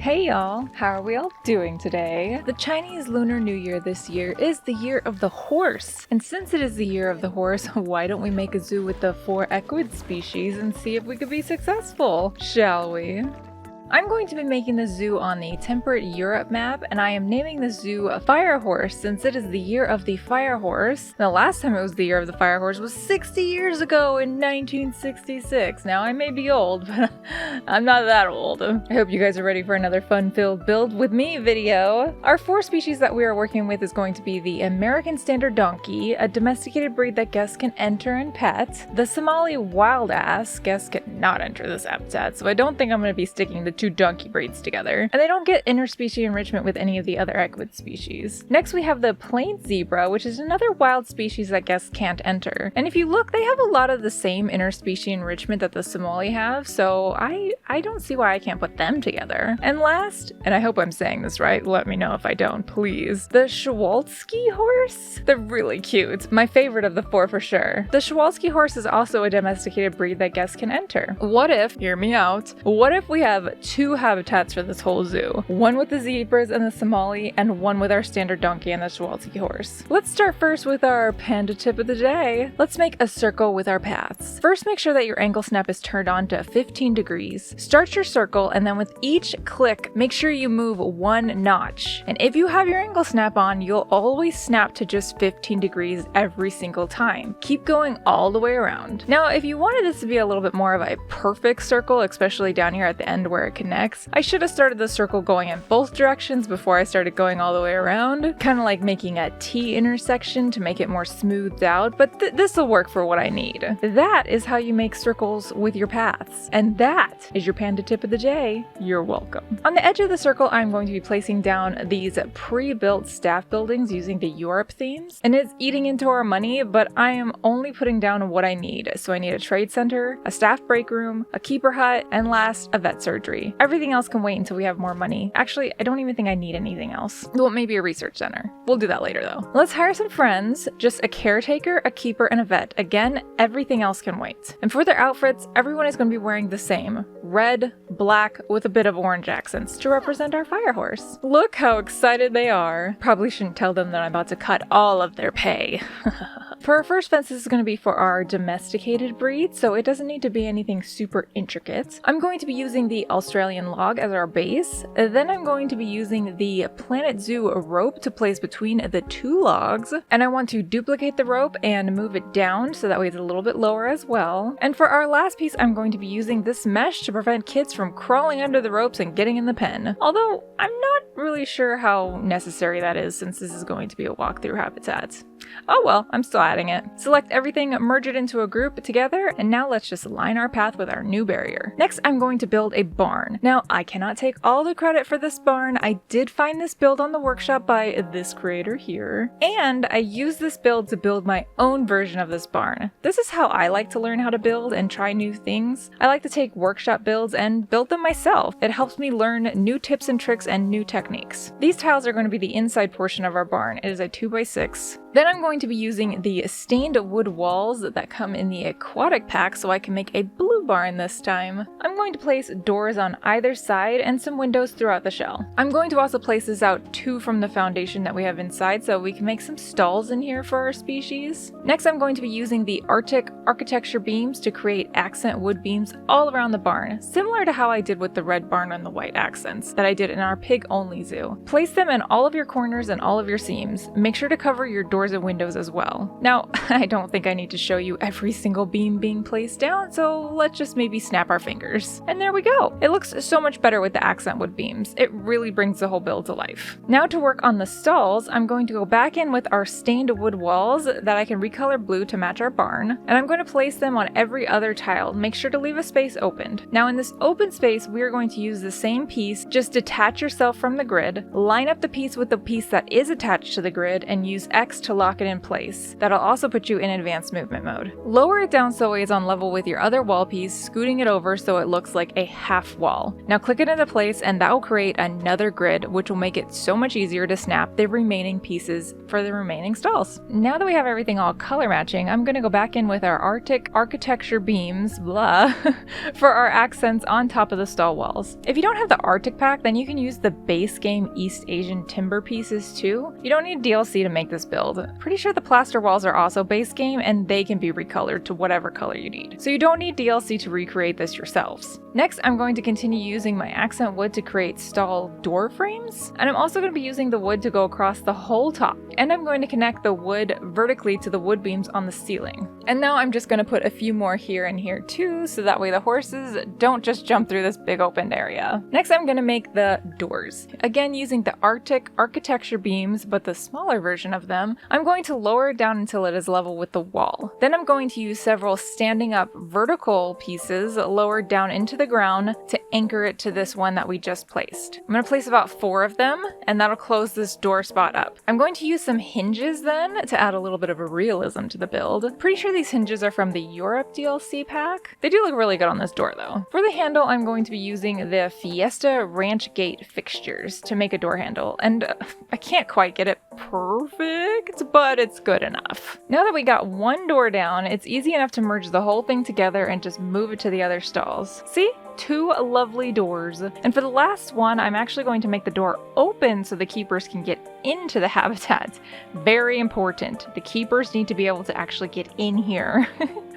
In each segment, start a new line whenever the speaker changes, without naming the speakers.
Hey y'all, how are we all doing today? The Chinese Lunar New Year this year is the year of the horse. And since it is the year of the horse, why don't we make a zoo with the 4 equid species and see if we could be successful, shall we? I'm going to be making the zoo on the Temperate Europe map, and I am naming the zoo a Fire Horse since it is the year of the Fire Horse. The last time it was the year of the Fire Horse was 60 years ago in 1966. Now, I may be old, but I'm not that old. I hope you guys are ready for another fun-filled build with me video. Our 4 species that we are working with is going to be the American Standard Donkey, a domesticated breed that guests can enter and pet. The Somali Wild Ass, guests cannot enter this habitat, so I don't think I'm going to be sticking the 2 donkey breeds together, and they don't get interspecies enrichment with any of the other equid species. Next we have the plains zebra, which is another wild species that guests can't enter. And if you look, they have a lot of the same interspecies enrichment that the Somali have, so I don't see why I can't put them together. And last, and I hope I'm saying this right, let me know if I don't, please, the Przewalski horse? They're really cute. My favorite of the 4 for sure. The Przewalski horse is also a domesticated breed that guests can enter. What if, hear me out, what if we have 2 habitats for this whole zoo? One with the zebras and the Somali, and one with our standard donkey and the Przewalski horse. Let's start first with our panda tip of the day. Let's make a circle with our paths. First, make sure that your angle snap is turned on to 15 degrees. Start your circle, and then with each click, make sure you move 1 notch. And if you have your angle snap on, you'll always snap to just 15 degrees every single time. Keep going all the way around. Now, if you wanted this to be a little bit more of a perfect circle, especially down here at the end where it connects, I should have started the circle going in both directions before I started going all the way around, kind of like making a T intersection to make it more smoothed out, but this will work for what I need. That is how you make circles with your paths, and that is your panda tip of the day. You're welcome. On the edge of the circle, I'm going to be placing down these pre-built staff buildings using the Europe themes, and it's eating into our money, but I am only putting down what I need. So I need a trade center, a staff break room, a keeper hut, and last, a vet surgery. Everything else can wait until we have more money. Actually, I don't even think I need anything else. Well, maybe a research center. We'll do that later though. Let's hire some friends, just a caretaker, a keeper, and a vet. Again, everything else can wait. And for their outfits, everyone is going to be wearing the same. Red, black, with a bit of orange accents to represent our fire horse. Look how excited they are. Probably shouldn't tell them that I'm about to cut all of their pay. For our first fence, this is going to be for our domesticated breed, so it doesn't need to be anything super intricate. I'm going to be using the Australian log as our base. Then I'm going to be using the Planet Zoo rope to place between the 2 logs. And I want to duplicate the rope and move it down so that way it's a little bit lower as well. And for our last piece, I'm going to be using this mesh to prevent kids from crawling under the ropes and getting in the pen. Although I'm not really sure how necessary that is since this is going to be a walkthrough habitat. Oh well, I'm still adding it. Select everything, merge it into a group together, and now let's just line our path with our new barrier. Next, I'm going to build a barn. Now, I cannot take all the credit for this barn. I did find this build on the workshop by this creator here, and I used this build to build my own version of this barn. This is how I like to learn how to build and try new things. I like to take workshop builds and build them myself. It helps me learn new tips and tricks and new techniques. These tiles are going to be the inside portion of our barn. It is a 2x6. Then I'm going to be using the stained wood walls that come in the aquatic pack so I can make a blue barn this time. I'm going to place doors on either side and some windows throughout the shell. I'm going to also place this out 2 from the foundation that we have inside so we can make some stalls in here for our species. Next, I'm going to be using the Arctic architecture beams to create accent wood beams all around the barn, similar to how I did with the red barn and the white accents that I did in our pig-only zoo. Place them in all of your corners and all of your seams. Make sure to cover your doors and windows as well. Now, I don't think I need to show you every single beam being placed down, so let's just maybe snap our fingers. And there we go. It looks so much better with the accent wood beams. It really brings the whole build to life. Now to work on the stalls, I'm going to go back in with our stained wood walls that I can recolor blue to match our barn, and I'm going to place them on every other tile. Make sure to leave a space opened. Now in this open space, we are going to use the same piece, just detach yourself from the grid, line up the piece with the piece that is attached to the grid, and use X to lock it in place. That'll I'll also put you in advanced movement mode. Lower it down so it's on level with your other wall piece, scooting it over so it looks like a half wall. Now click it into place and that will create another grid, which will make it so much easier to snap the remaining pieces for the remaining stalls. Now that we have everything all color matching, I'm going to go back in with our Arctic architecture beams, blah, for our accents on top of the stall walls. If you don't have the Arctic pack, then you can use the base game East Asian timber pieces too. You don't need DLC to make this build. Pretty sure the plaster walls are also base game and they can be recolored to whatever color you need. So you don't need DLC to recreate this yourselves. Next, I'm going to continue using my accent wood to create stall door frames, and I'm also going to be using the wood to go across the whole top, and I'm going to connect the wood vertically to the wood beams on the ceiling. And now I'm just going to put a few more here and here too, so that way the horses don't just jump through this big opened area. Next, I'm going to make the doors. Again, using the Arctic architecture beams, but the smaller version of them, I'm going to lower it down until it is level with the wall. Then I'm going to use several standing up vertical pieces lowered down into the ground to anchor it to this one that we just placed. I'm going to place about 4 of them, and that'll close this door spot up. I'm going to use some hinges then to add a little bit of a realism to the build. Pretty sure these hinges are from the Europe DLC pack. They do look really good on this door though. For the handle, I'm going to be using the Fiesta Ranch Gate fixtures to make a door handle, and I can't quite get it perfect, but it's good enough. Now that we got one door down, it's easy enough to merge the whole thing together and just move it to the other stalls. See? 2 lovely doors. And for the last one, I'm actually going to make the door open so the keepers can get into the habitat. Very important. The keepers need to be able to actually get in here.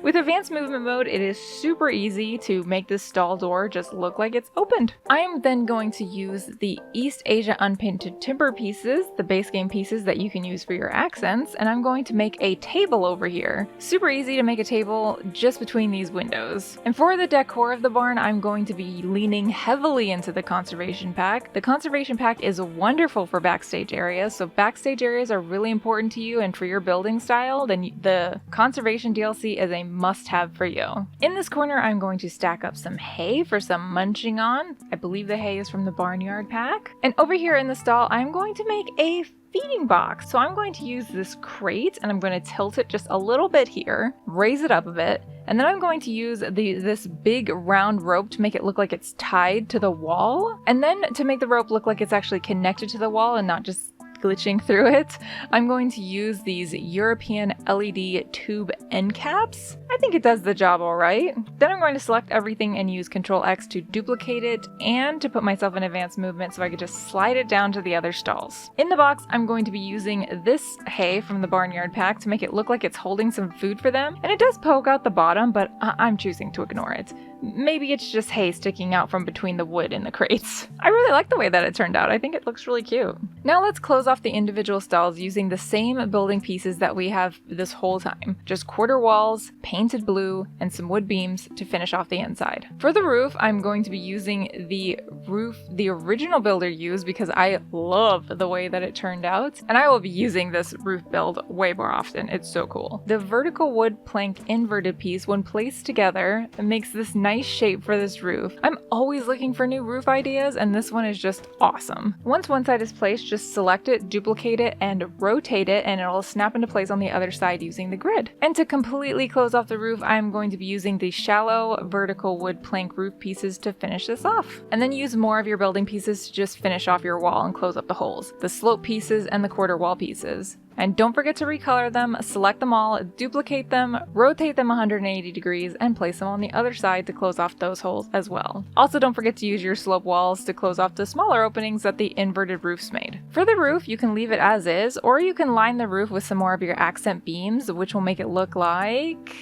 With advanced movement mode, it is super easy to make this stall door just look like it's opened. I am then going to use the East Asia unpainted timber pieces, the base game pieces that you can use for your accents, and I'm going to make a table over here. Super easy to make a table just between these windows. And for the decor of the barn, I'm going to be leaning heavily into the conservation pack. The conservation pack is wonderful for backstage areas, so backstage areas are really important to you and for your building style, then the conservation DLC is a must-have for you. In this corner, I'm going to stack up some hay for some munching on. I believe the hay is from the barnyard pack. And over here in the stall, I'm going to make a feeding box. So I'm going to use this crate and I'm going to tilt it just a little bit here, raise it up a bit, and then I'm going to use this big round rope to make it look like it's tied to the wall. And then to make the rope look like it's actually connected to the wall and not just glitching through it, I'm going to use these European LED tube end caps. I think it does the job all right. Then I'm going to select everything and use Ctrl X to duplicate it and to put myself in advanced movement so I could just slide it down to the other stalls. In the box, I'm going to be using this hay from the barnyard pack to make it look like it's holding some food for them. And it does poke out the bottom, but I'm choosing to ignore it. Maybe it's just hay sticking out from between the wood in the crates. I really like the way that it turned out. I think it looks really cute. Now let's close off the individual stalls using the same building pieces that we have this whole time. Just quarter walls, painted blue, and some wood beams to finish off the inside. For the roof, I'm going to be using the roof the original builder used because I love the way that it turned out. And I will be using this roof build way more often. It's so cool. The vertical wood plank inverted piece, when placed together, makes this nice shape for this roof. I'm always looking for new roof ideas, and this one is just awesome. Once one side is placed, just select it, duplicate it, and rotate it, and it'll snap into place on the other side using the grid. And to completely close off the roof, I'm going to be using the shallow vertical wood plank roof pieces to finish this off. And then use more of your building pieces to just finish off your wall and close up the holes. The slope pieces and the quarter wall pieces. And don't forget to recolor them, select them all, duplicate them, rotate them 180 degrees, and place them on the other side to close off those holes as well. Also, don't forget to use your slope walls to close off the smaller openings that the inverted roofs made. For the roof, you can leave it as is, or you can line the roof with some more of your accent beams, which will make it look like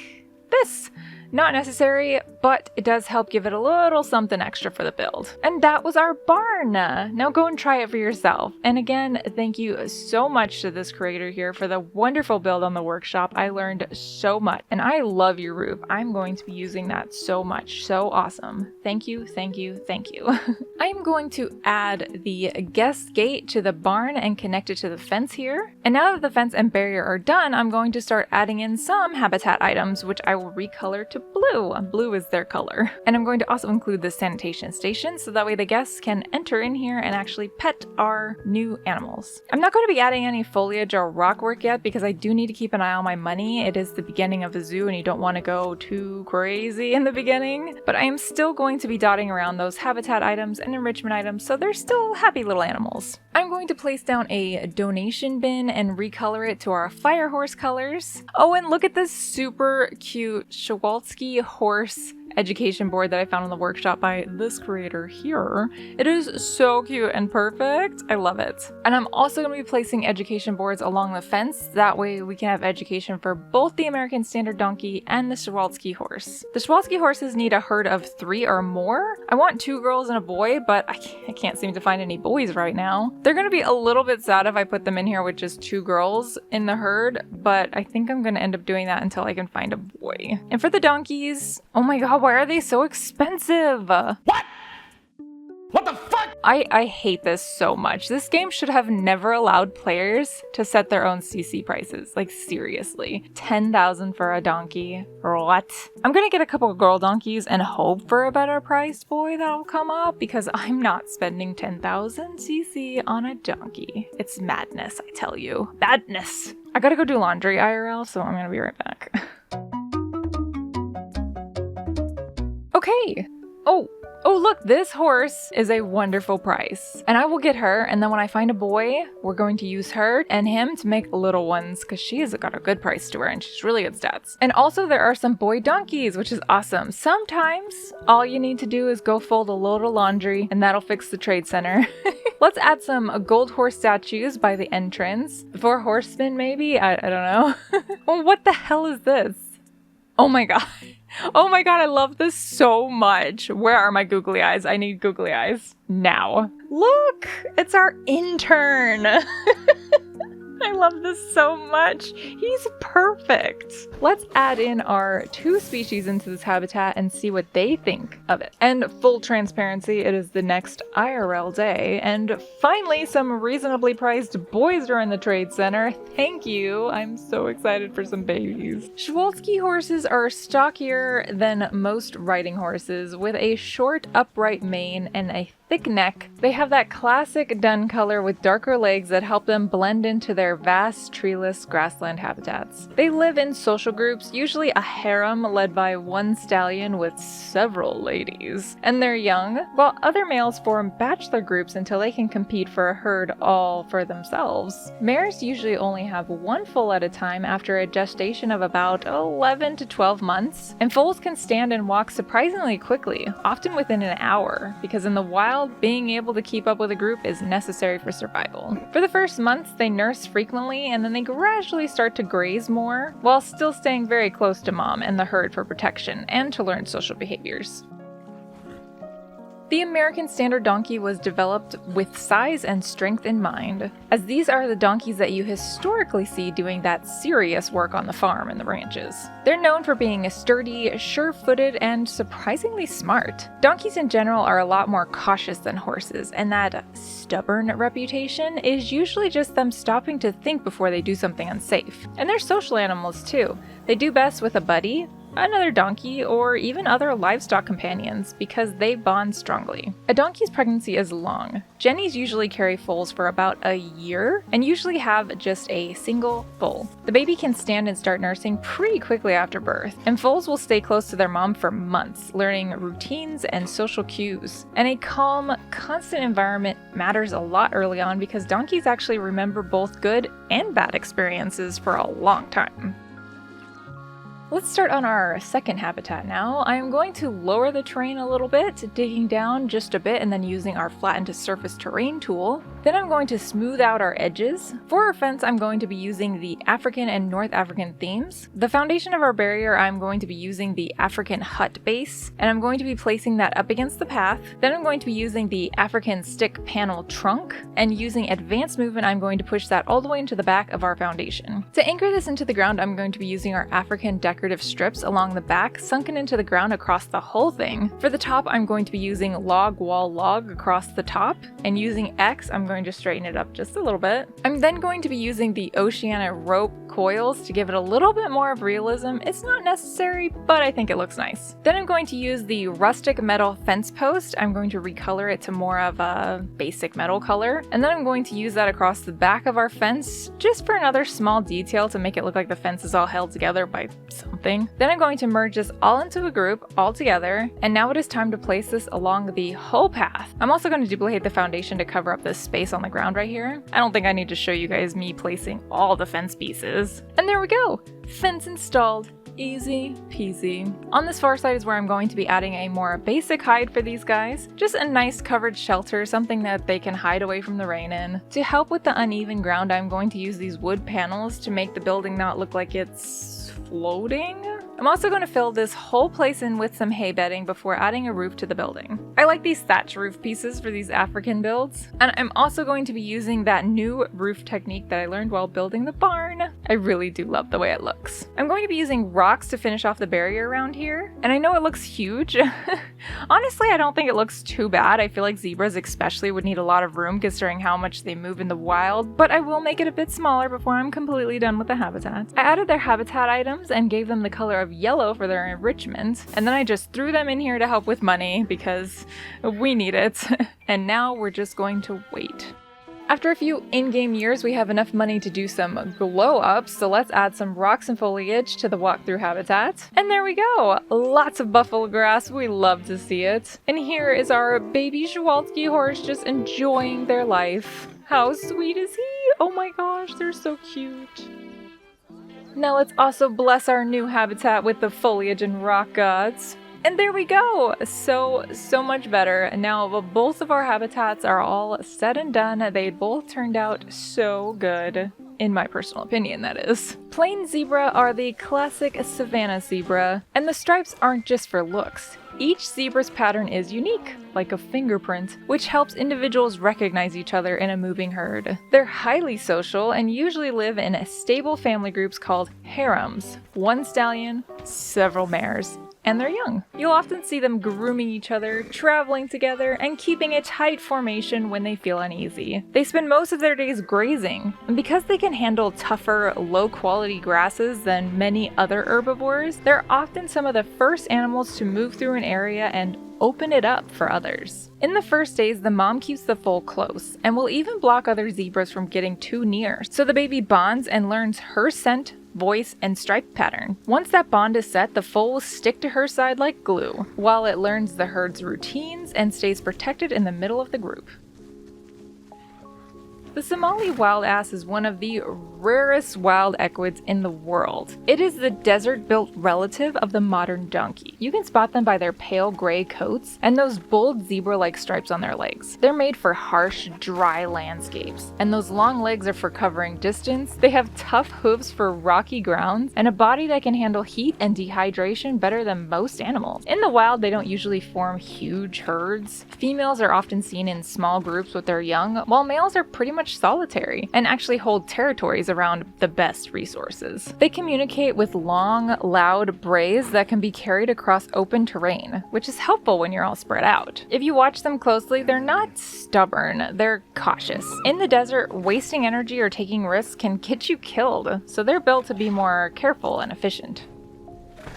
this. Not necessary, but it does help give it a little something extra for the build. And that was our barn! Now go and try it for yourself. And again, thank you so much to this creator here for the wonderful build on the workshop. I learned so much, and I love your roof. I'm going to be using that so much. So awesome. Thank you, thank you, thank you. I'm going to add the guest gate to the barn and connect it to the fence here. And now that the fence and barrier are done, I'm going to start adding in some habitat items, which I will recolor to blue. Blue is their color. And I'm going to also include the sanitation station so that way the guests can enter in here and actually pet our new animals. I'm not going to be adding any foliage or rock work yet because I do need to keep an eye on my money. It is the beginning of the zoo and you don't want to go too crazy in the beginning. But I am still going to be dotting around those habitat items and enrichment items so they're still happy little animals. I'm going to place down a donation bin and recolor it to our fire horse colors. Oh, and look at this super cute Kowalski horse education board that I found in the workshop by this creator here. It is so cute and perfect. I love it. And I'm also going to be placing education boards along the fence. That way we can have education for both the American Standard Donkey and the Kowalski horse. The Kowalski horses need a herd of 3 or more. I want 2 girls and a boy, but I can't seem to find any boys right now. They're going to be a little bit sad if I put them in here with just 2 girls in the herd, but I think I'm going to end up doing that until I can find a boy. And for the donkeys, oh my god, why are they so expensive?
What? What the fuck?
I hate this so much. This game should have never allowed players to set their own CC prices. Like, seriously. 10,000 for a donkey? What? I'm gonna get a couple of girl donkeys and hope for a better priced boy that'll come up because I'm not spending 10,000 CC on a donkey. It's madness, I tell you. Madness! I gotta go do laundry IRL, so I'm gonna be right back. Okay. Oh, look, this horse is a wonderful price. And I will get her, and then when I find a boy, we're going to use her and him to make little ones, because she has got a good price to her, and she's really good stats. And also there are some boy donkeys, which is awesome. Sometimes, all you need to do is go fold a load of laundry, and that'll fix the trade center. Let's add some gold horse statues by the entrance. 4 horsemen, maybe? I don't know. Well, what the hell is this? Oh my god. Oh my god, I love this so much. Where are my googly eyes? I need googly eyes now. Look, it's our intern. I love this so much. He's perfect. Let's add in our 2 species into this habitat and see what they think of it. And full transparency, it is the next IRL day. And finally, some reasonably priced boys are in the trade center. Thank you. I'm so excited for some babies. Kowalski horses are stockier than most riding horses with a short upright mane and a thick neck. They have that classic dun color with darker legs that help them blend into their vast treeless grassland habitats. They live in social groups, usually a harem led by one stallion with several ladies. And they're young, while other males form bachelor groups until they can compete for a herd all for themselves. Mares usually only have 1 foal at a time after a gestation of about 11 to 12 months, and foals can stand and walk surprisingly quickly, often within an hour, because in the wild, being able to keep up with a group is necessary for survival. For the first months, they nurse frequently and then they gradually start to graze more, while still staying very close to mom and the herd for protection and to learn social behaviors. The American Standard Donkey was developed with size and strength in mind, as these are the donkeys that you historically see doing that serious work on the farm and the ranches. They're known for being sturdy, sure-footed, and surprisingly smart. Donkeys in general are a lot more cautious than horses, and that stubborn reputation is usually just them stopping to think before they do something unsafe. And they're social animals too. They do best with a buddy, another donkey, or even other livestock companions because they bond strongly. A donkey's pregnancy is long. Jennies usually carry foals for about a year and usually have just a single foal. The baby can stand and start nursing pretty quickly after birth, and foals will stay close to their mom for months, learning routines and social cues. And a calm, constant environment matters a lot early on because donkeys actually remember both good and bad experiences for a long time. Let's start on our second habitat now. I'm going to lower the terrain a little bit, digging down just a bit and then using our flatten to surface terrain tool. Then I'm going to smooth out our edges. For our fence, I'm going to be using the African and North African themes. The foundation of our barrier, I'm going to be using the African hut base, and I'm going to be placing that up against the path. Then I'm going to be using the African stick panel trunk, and using advanced movement, I'm going to push that all the way into the back of our foundation. To anchor this into the ground, I'm going to be using our African decorative decorative strips along the back sunken into the ground across the whole thing. For the top, I'm going to be using log wall log across the top, and using X, I'm going to straighten it up just a little bit. I'm then going to be using the Oceana rope coils to give it a little bit more of realism. It's not necessary, but I think it looks nice. Then I'm going to use the rustic metal fence post. I'm going to recolor it to more of a basic metal color, and then I'm going to use that across the back of our fence just for another small detail to make it look like the fence is all held together by something. Then I'm going to merge this all into a group all together, and now it is time to place this along the whole path. I'm also going to duplicate the foundation to cover up this space on the ground right here. I don't think I need to show you guys me placing all the fence pieces. And there we go! Fence installed. Easy peasy. On this far side is where I'm going to be adding a more basic hide for these guys. Just a nice covered shelter, something that they can hide away from the rain in. To help with the uneven ground, I'm going to use these wood panels to make the building not look like it's floating. I'm also going to fill this whole place in with some hay bedding before adding a roof to the building. I like these thatch roof pieces for these African builds. And I'm also going to be using that new roof technique that I learned while building the barn. I really do love the way it looks. I'm going to be using rocks to finish off the barrier around here. And I know it looks huge. Honestly, I don't think it looks too bad. I feel like zebras especially would need a lot of room considering how much they move in the wild, but I will make it a bit smaller before I'm completely done with the habitat. I added their habitat items and gave them the color of yellow for their enrichment, and then I just threw them in here to help with money because we need it. And now we're just going to wait. After a few in-game years, we have enough money to do some glow-ups, so let's add some rocks and foliage to the walkthrough habitat. And there we go! Lots of buffalo grass, we love to see it. And here is our baby Kowalski horse just enjoying their life. How sweet is he? Oh my gosh, they're so cute. Now let's also bless our new habitat with the foliage and rock gods. And there we go! So much better. Now both of our habitats are all said and done. They both turned out so good. In my personal opinion, that is. Plain zebra are the classic savanna zebra, and the stripes aren't just for looks. Each zebra's pattern is unique, like a fingerprint, which helps individuals recognize each other in a moving herd. They're highly social and usually live in stable family groups called harems. One stallion, several mares. And they're young. You'll often see them grooming each other, traveling together, and keeping a tight formation when they feel uneasy. They spend most of their days grazing, and because they can handle tougher, low-quality grasses than many other herbivores, they're often some of the first animals to move through an area and open it up for others. In the first days, the mom keeps the foal close, and will even block other zebras from getting too near, so the baby bonds and learns her scent, voice, and stripe pattern. Once that bond is set, the foal will stick to her side like glue, while it learns the herd's routines and stays protected in the middle of the group. The Somali wild ass is one of the rarest wild equids in the world. It is the desert-built relative of the modern donkey. You can spot them by their pale gray coats and those bold zebra-like stripes on their legs. They're made for harsh, dry landscapes, and those long legs are for covering distance. They have tough hooves for rocky grounds, and a body that can handle heat and dehydration better than most animals. In the wild, they don't usually form huge herds. Females are often seen in small groups with their young, while males are pretty much solitary and actually hold territories around the best resources. They communicate with long, loud brays that can be carried across open terrain, which is helpful when you're all spread out. If you watch them closely, they're not stubborn, they're cautious. In the desert, wasting energy or taking risks can get you killed, so they're built to be more careful and efficient.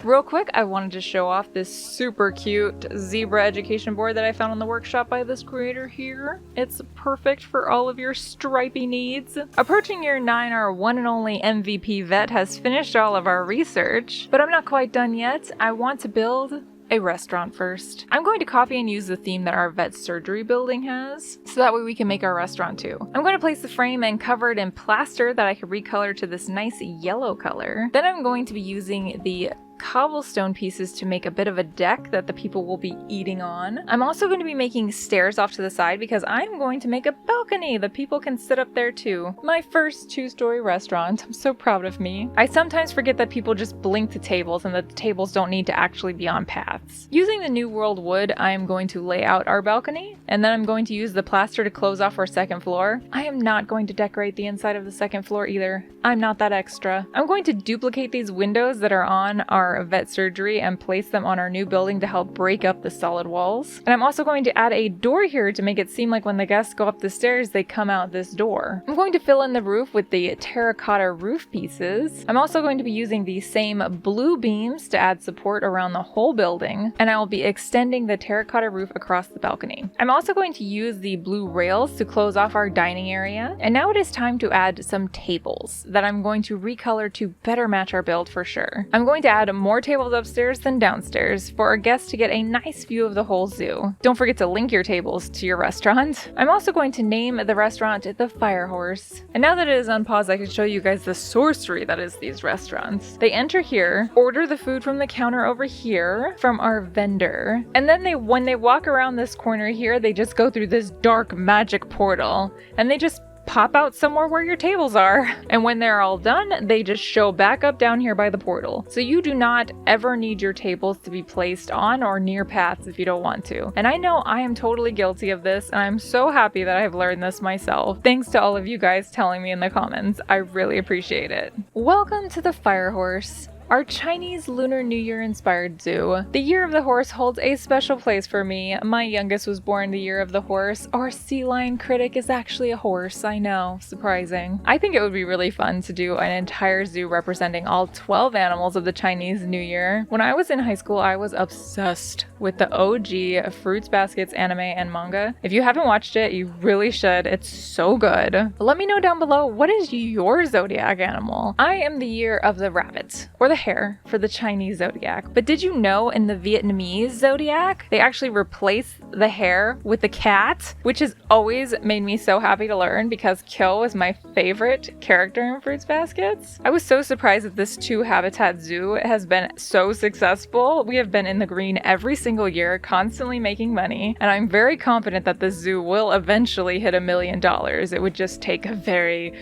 Real quick, I wanted to show off this super cute zebra education board that I found in the workshop by this creator here. It's perfect for all of your stripey needs. Approaching year 9, our one and only MVP vet has finished all of our research, but I'm not quite done yet. I want to build a restaurant first. I'm going to copy and use the theme that our vet surgery building has, so that way we can make our restaurant too. I'm going to place the frame and cover it in plaster that I can recolor to this nice yellow color. Then I'm going to be using the cobblestone pieces to make a bit of a deck that the people will be eating on. I'm also going to be making stairs off to the side because I'm going to make a balcony that people can sit up there too. My first 2-story restaurant. I'm so proud of me. I sometimes forget that people just blink to tables and that the tables don't need to actually be on paths. Using the New World wood, I am going to lay out our balcony, and then I'm going to use the plaster to close off our second floor. I am not going to decorate the inside of the second floor either. I'm not that extra. I'm going to duplicate these windows that are on our vet surgery and place them on our new building to help break up the solid walls. And I'm also going to add a door here to make it seem like when the guests go up the stairs, they come out this door. I'm going to fill in the roof with the terracotta roof pieces. I'm also going to be using the same blue beams to add support around the whole building, and I will be extending the terracotta roof across the balcony. I'm also going to use the blue rails to close off our dining area, and now it is time to add some tables that I'm going to recolor to better match our build for sure. I'm going to add more tables upstairs than downstairs for our guests to get a nice view of the whole zoo. Don't forget to link your tables to your restaurant. I'm also going to name the restaurant the Fire Horse. And now that it is on pause, I can show you guys the sorcery that is these restaurants. They enter here, order the food from the counter over here from our vendor, and then when they walk around this corner here, they just go through this dark magic portal, and they just pop out somewhere where your tables are. And when they're all done, they just show back up down here by the portal. So you do not ever need your tables to be placed on or near paths if you don't want to. And I know I am totally guilty of this, and I'm so happy that I've learned this myself. Thanks to all of you guys telling me in the comments. I really appreciate it. Welcome to the Fire Horse, our Chinese Lunar New Year inspired zoo. The Year of the Horse holds a special place for me. My youngest was born the Year of the Horse. Our sea lion critic is actually a horse, I know, surprising. I think it would be really fun to do an entire zoo representing all 12 animals of the Chinese New Year. When I was in high school, I was obsessed with the OG Fruits Baskets anime and manga. If you haven't watched it, you really should. It's so good. Let me know down below, what is your zodiac animal? I am the Year of the Rabbit, or the hare for the Chinese zodiac. But did you know in the Vietnamese zodiac, they actually replace the hare with the cat, which has always made me so happy to learn because Kyo is my favorite character in Fruits Baskets. I was so surprised that this 2-habitat zoo has been so successful. We have been in the green every single year, constantly making money, and I'm very confident that the zoo will eventually hit $1 million. It would just take a very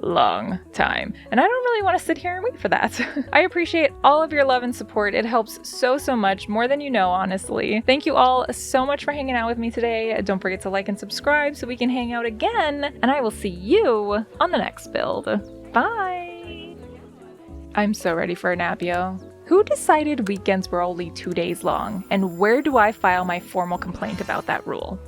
long time. And I don't really want to sit here and wait for that. I appreciate all of your love and support. It helps so much, more than you know, honestly. Thank you all so much for hanging out with me today. Don't forget to like and subscribe so we can hang out again, and I will see you on the next build. Bye! I'm so ready for a nap, yo. Who decided weekends were only 2 days long? And where do I file my formal complaint about that rule?